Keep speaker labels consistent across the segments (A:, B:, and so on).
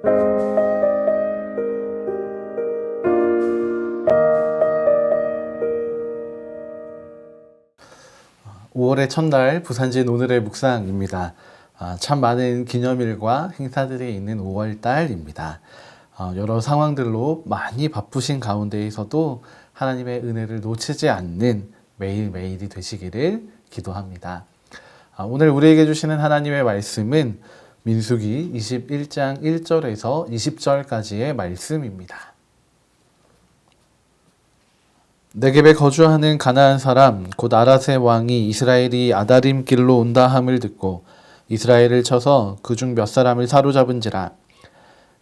A: (5월의) 첫날 부산진 오늘의 묵상입니다. 참 많은 기념일과 행사들이 있는 5월달입니다. 여러 상황들로 많이 바쁘신 가운데에서도 하나님의 은혜를 놓치지 않는 매일매일이 되시기를 기도합니다. 오늘 우리에게 주시는 하나님의 말씀은 민수기 21장 1절에서 20절까지의 말씀입니다. 네겝에 거주하는 가나안 사람 곧 아랏의 왕이 이스라엘이 아다림 길로 온다 함을 듣고 이스라엘을 쳐서 그중 몇 사람을 사로잡은지라.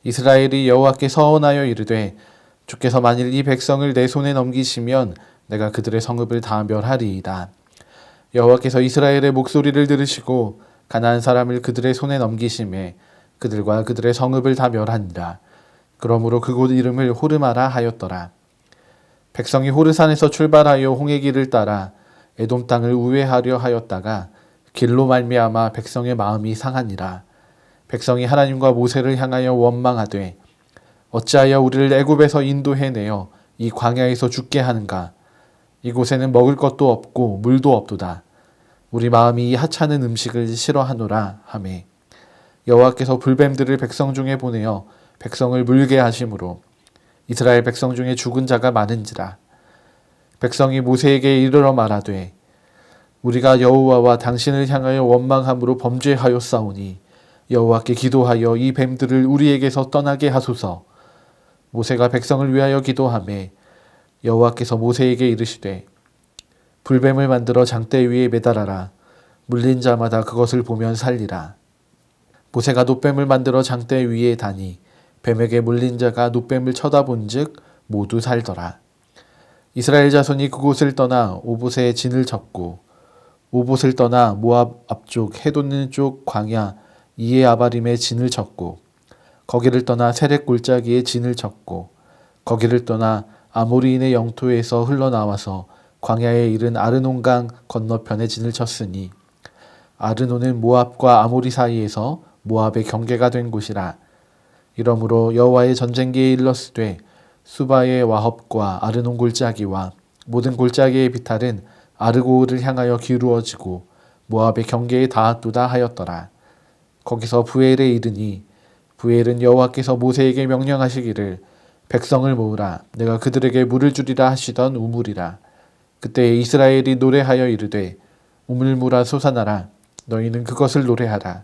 A: 이스라엘이 여호와께 서원하여 이르되 주께서 만일 이 백성을 내 손에 넘기시면 내가 그들의 성읍을 다 멸하리이다. 여호와께서 이스라엘의 목소리를 들으시고 가나안 사람을 그들의 손에 넘기심에 그들과 그들의 성읍을 다 멸하니라. 그러므로 그곳 이름을 호르마라 하였더라. 백성이 호르산에서 출발하여 홍해길을 따라 에돔 땅을 우회하려 하였다가 길로 말미암아 백성의 마음이 상하니라. 백성이 하나님과 모세를 향하여 원망하되 어찌하여 우리를 애굽에서 인도해내어 이 광야에서 죽게 하는가. 이곳에는 먹을 것도 없고 물도 없도다. 우리 마음이 이 하찮은 음식을 싫어하노라 하매 여호와께서 불뱀들을 백성 중에 보내어 백성을 물게 하심으로 이스라엘 백성 중에 죽은 자가 많은지라. 백성이 모세에게 이르러 말하되 우리가 여호와와 당신을 향하여 원망함으로 범죄하였사오니 여호와께 기도하여 이 뱀들을 우리에게서 떠나게 하소서. 모세가 백성을 위하여 기도하매 여호와께서 모세에게 이르시되 불뱀을 만들어 장대 위에 매달아라. 물린 자마다 그것을 보면 살리라. 모세가 놋뱀을 만들어 장대 위에 다니 뱀에게 물린 자가 놋뱀을 쳐다본즉 모두 살더라. 이스라엘 자손이 그곳을 떠나 오봇에 진을 쳤고 오봇을 떠나 모압 앞쪽 해돋는 쪽 광야 이에 아바림에 진을 쳤고 거기를 떠나 세렉 골짜기에 진을 쳤고 거기를 떠나 아모리인의 영토에서 흘러나와서 광야에 이른 아르논강 건너편에 진을 쳤으니 아르논은 모압과 아모리 사이에서 모압의 경계가 된 곳이라. 이러므로 여호와의 전쟁기에 일렀으되 수바의 와헙과 아르논 골짜기와 모든 골짜기의 비탈은 아르고를 향하여 기루어지고 모압의 경계에 닿았도다 하였더라. 거기서 부엘에 이르니 부엘은 여호와께서 모세에게 명령하시기를 백성을 모으라. 내가 그들에게 물을 주리라 하시던 우물이라. 그때 이스라엘이 노래하여 이르되 우물물아 솟아나라. 너희는 그것을 노래하라.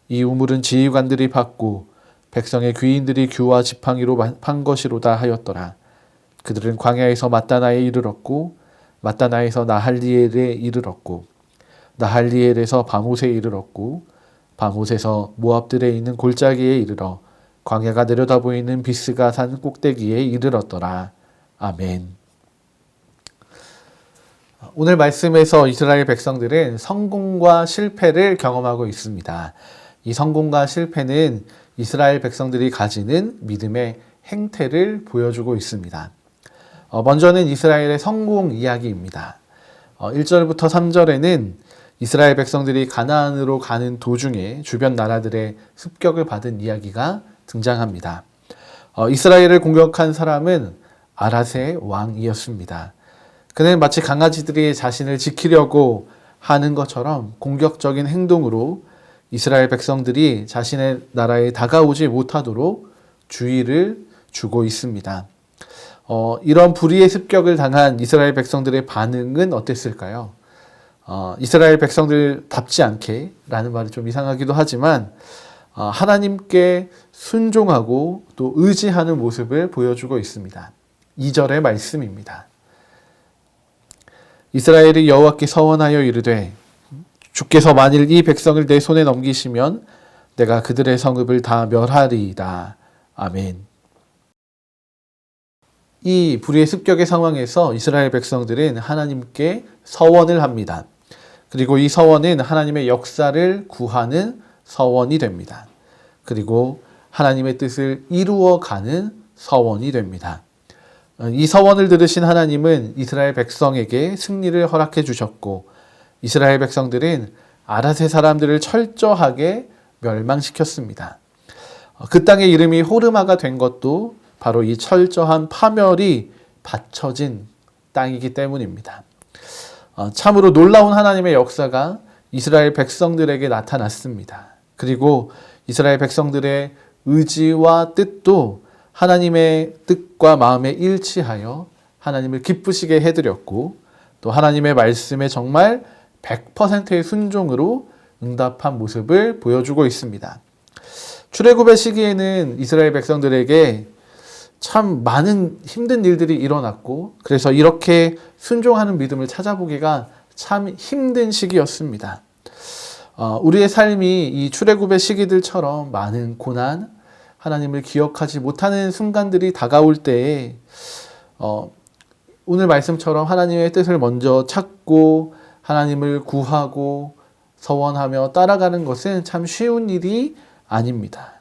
A: 이 우물은 지휘관들이 팠고 백성의 귀인들이 규와 지팡이로 판 것이로다 하였더라. 그들은 광야에서 마따나에 이르렀고 마따나에서 나할리엘에 이르렀고 나할리엘에서 바못에 이르렀고 바못에서 모압들에 있는 골짜기에 이르러 광야가 내려다 보이는 비스가 산 꼭대기에 이르렀더라. 아멘. 오늘 말씀에서 이스라엘 백성들은 성공과 실패를 경험하고 있습니다. 이 성공과 실패는 이스라엘 백성들이 가지는 믿음의 행태를 보여주고 있습니다. 먼저는 이스라엘의 성공 이야기입니다. 1절부터 3절에는 이스라엘 백성들이 가나안으로 가는 도중에 주변 나라들의 습격을 받은 이야기가 등장합니다. 이스라엘을 공격한 사람은 아랏의 왕이었습니다. 그는 마치 강아지들이 자신을 지키려고 하는 것처럼 공격적인 행동으로 이스라엘 백성들이 자신의 나라에 다가오지 못하도록 주의를 주고 있습니다. 이런 불의의 습격을 당한 이스라엘 백성들의 반응은 어땠을까요? 이스라엘 백성들답지 않게 라는 말이 좀 이상하기도 하지만 하나님께 순종하고 또 의지하는 모습을 보여주고 있습니다. 2절의 말씀입니다. 이스라엘이 여호와께 서원하여 이르되 주께서 만일 이 백성을 내 손에 넘기시면 내가 그들의 성읍을 다 멸하리이다. 아멘. 이 불의의 습격의 상황에서 이스라엘 백성들은 하나님께 서원을 합니다. 그리고 이 서원은 하나님의 역사를 구하는 서원이 됩니다. 그리고 하나님의 뜻을 이루어가는 서원이 됩니다. 이 서원을 들으신 하나님은 이스라엘 백성에게 승리를 허락해 주셨고 이스라엘 백성들은 아랏의 사람들을 철저하게 멸망시켰습니다. 그 땅의 이름이 호르마가 된 것도 바로 이 철저한 파멸이 받쳐진 땅이기 때문입니다. 참으로 놀라운 하나님의 역사가 이스라엘 백성들에게 나타났습니다. 그리고 이스라엘 백성들의 의지와 뜻도 하나님의 뜻과 마음에 일치하여 하나님을 기쁘시게 해드렸고, 또 하나님의 말씀에 정말 100%의 순종으로 응답한 모습을 보여주고 있습니다. 출애굽의 시기에는 이스라엘 백성들에게 참 많은 힘든 일들이 일어났고, 그래서 이렇게 순종하는 믿음을 찾아보기가 참 힘든 시기였습니다. 우리의 삶이 이 출애굽의 시기들처럼 많은 고난, 하나님을 기억하지 못하는 순간들이 다가올 때에 오늘 말씀처럼 하나님의 뜻을 먼저 찾고 하나님을 구하고 서원하며 따라가는 것은 참 쉬운 일이 아닙니다.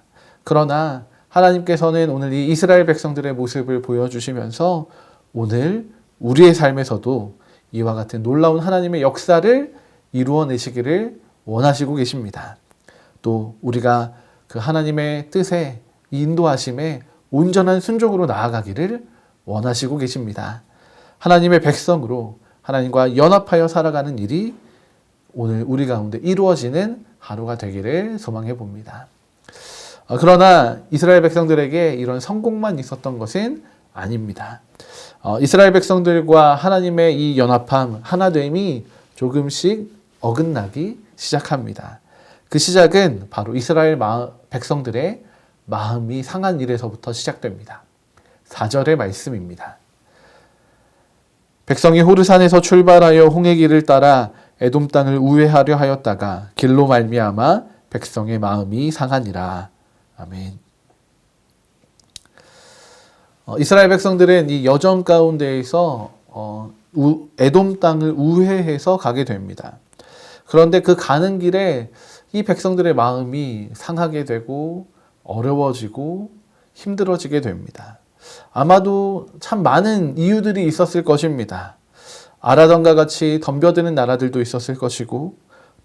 A: 그러나 하나님께서는 오늘 이 이스라엘 백성들의 모습을 보여주시면서 오늘 우리의 삶에서도 이와 같은 놀라운 하나님의 역사를 이루어내시기를 원하시고 계십니다. 또 우리가 그 하나님의 뜻에 인도하심에 온전한 순종으로 나아가기를 원하시고 계십니다. 하나님의 백성으로 하나님과 연합하여 살아가는 일이 오늘 우리 가운데 이루어지는 하루가 되기를 소망해 봅니다. 그러나 이스라엘 백성들에게 이런 성공만 있었던 것은 아닙니다. 이스라엘 백성들과 하나님의 이 연합함, 하나됨이 조금씩 어긋나기 시작합니다. 그 시작은 바로 이스라엘 백성들의 마음이 상한 일에서부터 시작됩니다. 4절의 말씀입니다. 백성이 호르산에서 출발하여 홍해 길을 따라 에돔 땅을 우회하려 하였다가 길로 말미암아 백성의 마음이 상하니라. 아멘. 이스라엘 백성들은 이 여정 가운데에서 에돔 땅을 우회해서 가게 됩니다. 그런데 그 가는 길에 이 백성들의 마음이 상하게 되고 어려워지고 힘들어지게 됩니다. 아마도 참 많은 이유들이 있었을 것입니다. 아라던과 같이 덤벼드는 나라들도 있었을 것이고,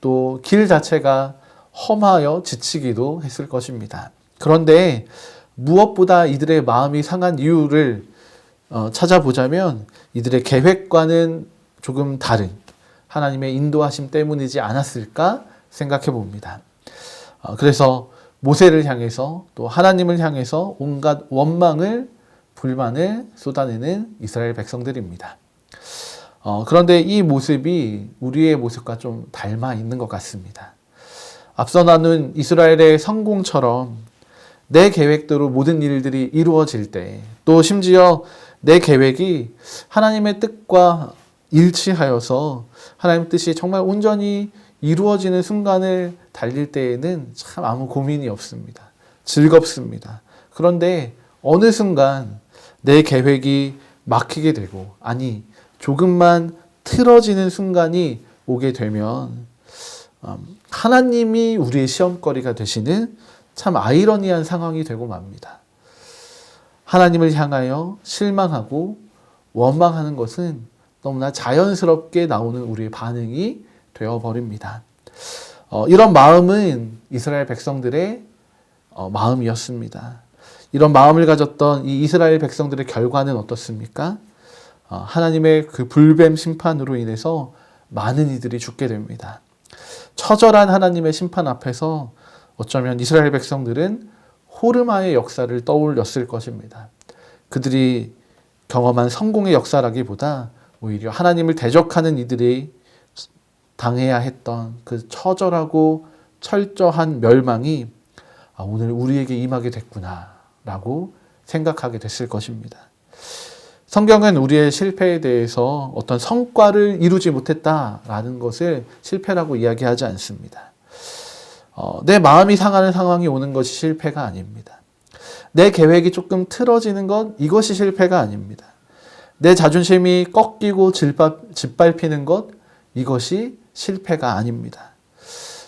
A: 또 길 자체가 험하여 지치기도 했을 것입니다. 그런데 무엇보다 이들의 마음이 상한 이유를 찾아보자면 이들의 계획과는 조금 다른 하나님의 인도하심 때문이지 않았을까 생각해 봅니다. 그래서 모세를 향해서 또 하나님을 향해서 온갖 원망을, 불만을 쏟아내는 이스라엘 백성들입니다. 그런데 이 모습이 우리의 모습과 좀 닮아 있는 것 같습니다. 앞서 나눈 이스라엘의 성공처럼 내 계획대로 모든 일들이 이루어질 때, 또 심지어 내 계획이 하나님의 뜻과 일치하여서 하나님의 뜻이 정말 온전히 이루어지는 순간을 달릴 때에는 참 아무 고민이 없습니다. 즐겁습니다. 그런데 어느 순간 내 계획이 막히게 되고, 아니 조금만 틀어지는 순간이 오게 되면 하나님이 우리의 시험거리가 되시는 참 아이러니한 상황이 되고 맙니다. 하나님을 향하여 실망하고 원망하는 것은 너무나 자연스럽게 나오는 우리의 반응이 되어버립니다. 이런 마음은 이스라엘 백성들의 마음이었습니다. 이런 마음을 가졌던 이 이스라엘 백성들의 결과는 어떻습니까? 하나님의 그 불뱀 심판으로 인해서 많은 이들이 죽게 됩니다. 처절한 하나님의 심판 앞에서 어쩌면 이스라엘 백성들은 호르마의 역사를 떠올렸을 것입니다. 그들이 경험한 성공의 역사라기보다 오히려 하나님을 대적하는 이들이 당해야 했던 그 처절하고 철저한 멸망이 오늘 우리에게 임하게 됐구나 라고 생각하게 됐을 것입니다. 성경은 우리의 실패에 대해서 어떤 성과를 이루지 못했다라는 것을 실패라고 이야기하지 않습니다. 내 마음이 상하는 상황이 오는 것이 실패가 아닙니다. 내 계획이 조금 틀어지는 것, 이것이 실패가 아닙니다. 내 자존심이 꺾이고 짓밟히는 것, 이것이 실패가 아닙니다.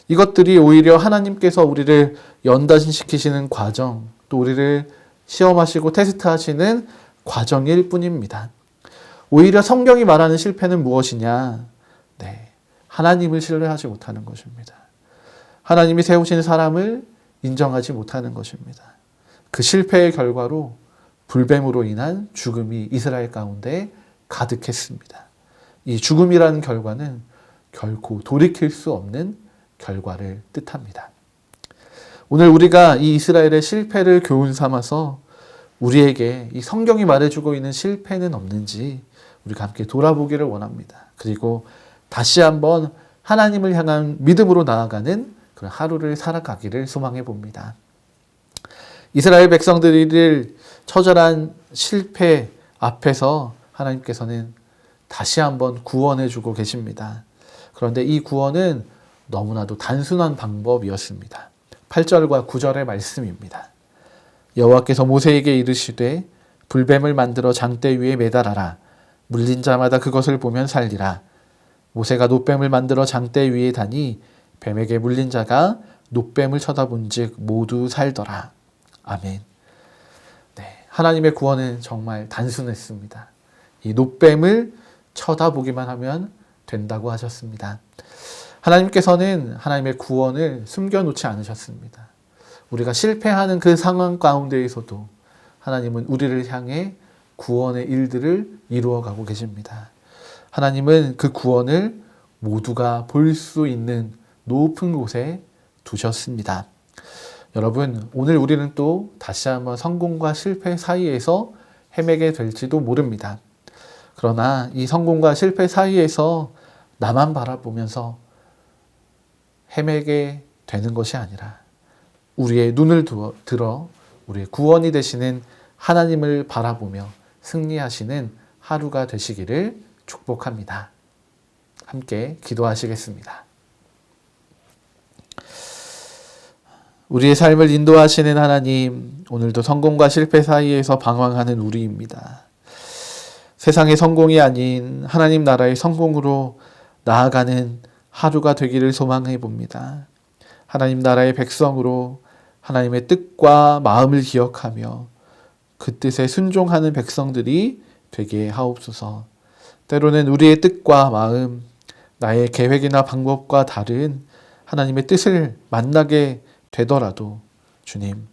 A: 이것들이 오히려 하나님께서 우리를 연단시키시는 과정, 또 우리를 시험하시고 테스트하시는 과정일 뿐입니다. 오히려 성경이 말하는 실패는 무엇이냐? 하나님을 신뢰하지 못하는 것입니다. 하나님이 세우신 사람을 인정하지 못하는 것입니다. 그 실패의 결과로 불뱀으로 인한 죽음이 이스라엘 가운데 가득했습니다. 이 죽음이라는 결과는 결코 돌이킬 수 없는 결과를 뜻합니다. 오늘 우리가 이 이스라엘의 실패를 교훈 삼아서 우리에게 이 성경이 말해주고 있는 실패는 없는지 우리가 함께 돌아보기를 원합니다. 그리고 다시 한번 하나님을 향한 믿음으로 나아가는 그런 하루를 살아가기를 소망해 봅니다. 이스라엘 백성들을 처절한 실패 앞에서 하나님께서는 다시 한번 구원해 주고 계십니다. 그런데 이 구원은 너무나도 단순한 방법이었습니다. 8절과 9절의 말씀입니다. 여호와께서 모세에게 이르시되 불뱀을 만들어 장대 위에 매달아라. 물린 자마다 그것을 보면 살리라. 모세가 놋뱀을 만들어 장대 위에 다니 뱀에게 물린 자가 놋뱀을 쳐다본즉 모두 살더라. 아멘. 네, 하나님의 구원은 정말 단순했습니다. 이 놋뱀을 쳐다보기만 하면 된다고 하셨습니다. 하나님께서는 하나님의 구원을 숨겨놓지 않으셨습니다. 우리가 실패하는 그 상황 가운데에서도 하나님은 우리를 향해 구원의 일들을 이루어가고 계십니다. 하나님은 그 구원을 모두가 볼 수 있는 높은 곳에 두셨습니다. 여러분, 오늘 우리는 또 다시 한번 성공과 실패 사이에서 헤매게 될지도 모릅니다. 그러나 이 성공과 실패 사이에서 나만 바라보면서 헤매게 되는 것이 아니라 우리의 눈을 들어 우리의 구원이 되시는 하나님을 바라보며 승리하시는 하루가 되시기를 축복합니다. 함께 기도하시겠습니다. 우리의 삶을 인도하시는 하나님, 오늘도 성공과 실패 사이에서 방황하는 우리입니다. 세상의 성공이 아닌 하나님 나라의 성공으로 나아가는 하루가 되기를 소망해 봅니다. 하나님 나라의 백성으로 하나님의 뜻과 마음을 기억하며 그 뜻에 순종하는 백성들이 되게 하옵소서. 때로는 우리의 뜻과 마음, 나의 계획이나 방법과 다른 하나님의 뜻을 만나게 되더라도 주님,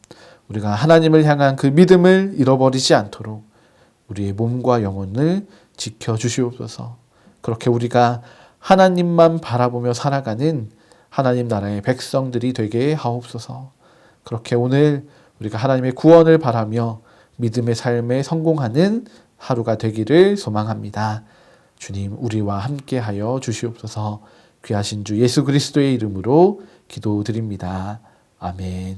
A: 우리가 하나님을 향한 그 믿음을 잃어버리지 않도록 우리의 몸과 영혼을 지켜주시옵소서. 그렇게 우리가 하나님만 바라보며 살아가는 하나님 나라의 백성들이 되게 하옵소서. 그렇게 오늘 우리가 하나님의 구원을 바라며 믿음의 삶에 성공하는 하루가 되기를 소망합니다. 주님, 우리와 함께하여 주시옵소서. 귀하신 주 예수 그리스도의 이름으로 기도드립니다. 아멘.